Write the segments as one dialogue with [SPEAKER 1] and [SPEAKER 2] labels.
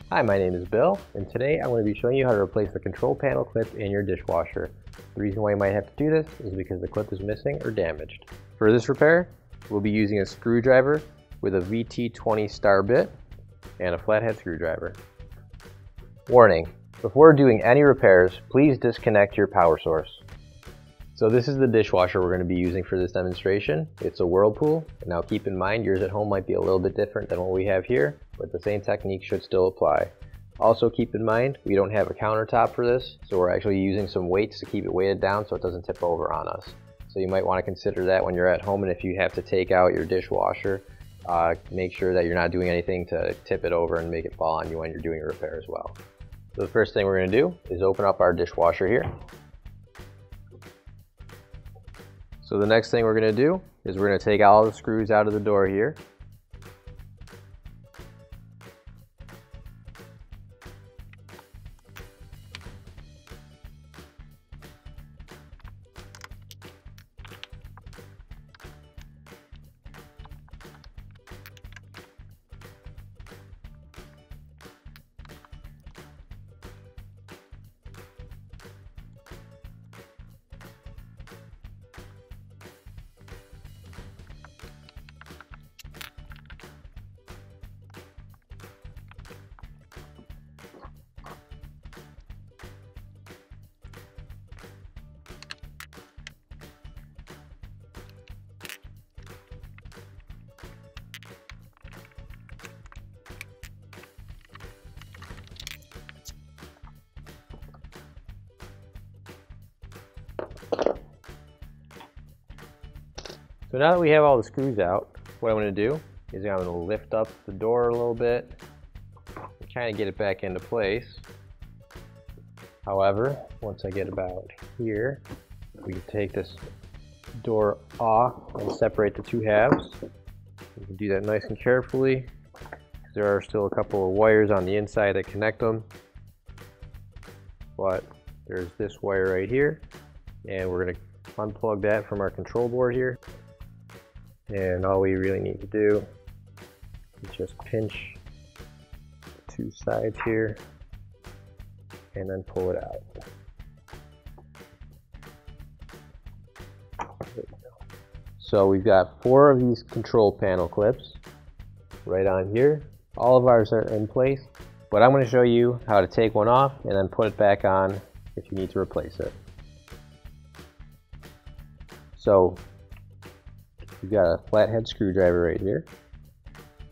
[SPEAKER 1] Hi, my name is Bill, and today I'm going to be showing you how to replace the control panel clip in your dishwasher. The reason why you might have to do this is because the clip is missing or damaged. For this repair, we'll be using a screwdriver with a VT20 star bit and a flathead screwdriver. Warning: before doing any repairs, please disconnect your power source. So this is the dishwasher we're going to be using for this demonstration. It's a Whirlpool. Now keep in mind, yours at home might be a little bit different than what we have here, but the same technique should still apply. Also keep in mind, we don't have a countertop for this, so we're actually using some weights to keep it weighted down so it doesn't tip over on us. So you might want to consider that when you're at home, and if you have to take out your dishwasher, make sure that you're not doing anything to tip it over and make it fall on you when you're doing a repair as well. So the first thing we're going to do is open up our dishwasher here. So the next thing we're going to do is we're going to take all the screws out of the door here. So now that we have all the screws out, what I'm going to do is I'm going to lift up the door a little bit and kind of get it back into place. However, once I get about here, we can take this door off and separate the two halves. You can do that nice and carefully, because there are still a couple of wires on the inside that connect them. But there's this wire right here, and we're going to unplug that from our control board here. And all we really need to do is just pinch the two sides here and then pull it out. There we go. So we've got 4 of these control panel clips right on here. All of ours are in place, but I'm going to show you how to take one off and then put it back on if you need to replace it. So we've got a flathead screwdriver right here,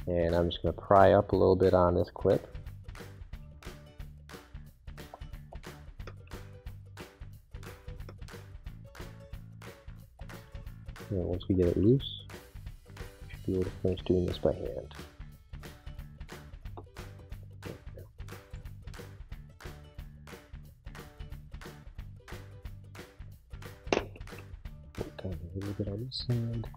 [SPEAKER 1] and I'm just going to pry up a little bit on this clip. And once we get it loose, we should be able to finish doing this by hand. A little bit on this side.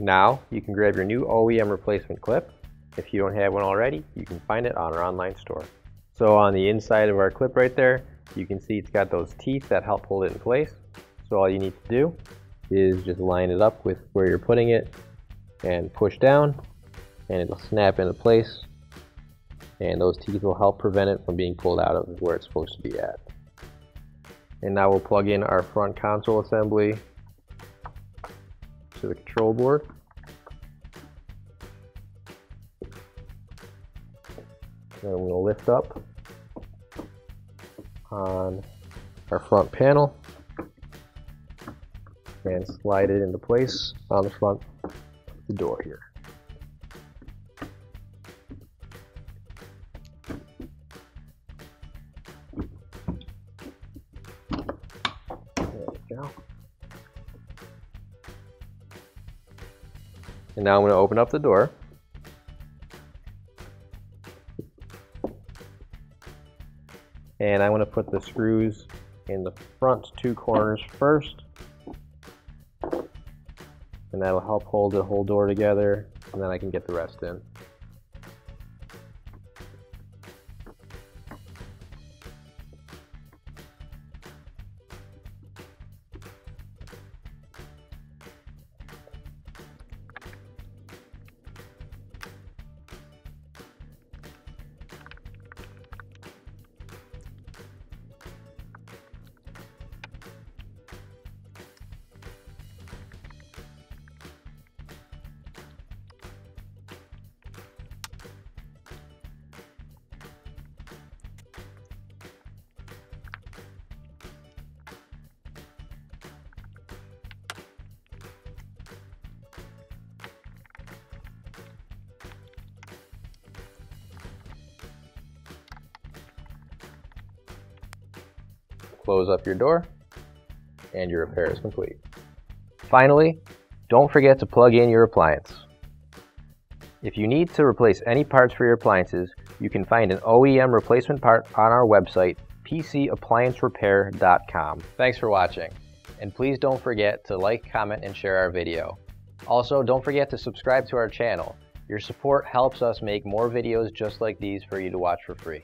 [SPEAKER 1] Now you can grab your new OEM replacement clip. If you don't have one already, you can find it on our online store. So on the inside of our clip right there, you can see it's got those teeth that help hold it in place. So all you need to do is just line it up with where you're putting it and push down, and it'll snap into place, and those teeth will help prevent it from being pulled out of where it's supposed to be at. And now we'll plug in our front console assembly to the control board. And we'll lift up on our front panel and slide it into place on the front of the door here. There we go. And now I'm going to open up the door. And I want to put the screws in the front 2 corners first. And that'll help hold the whole door together, and then I can get the rest in. close up your door, and your repair is complete. Finally, don't forget to plug in your appliance. If you need to replace any parts for your appliances, you can find an OEM replacement part on our website, PCApplianceRepair.com. Thanks for watching, and please don't forget to like, comment, and share our video. Also, don't forget to subscribe to our channel. Your support helps us make more videos just like these for you to watch for free.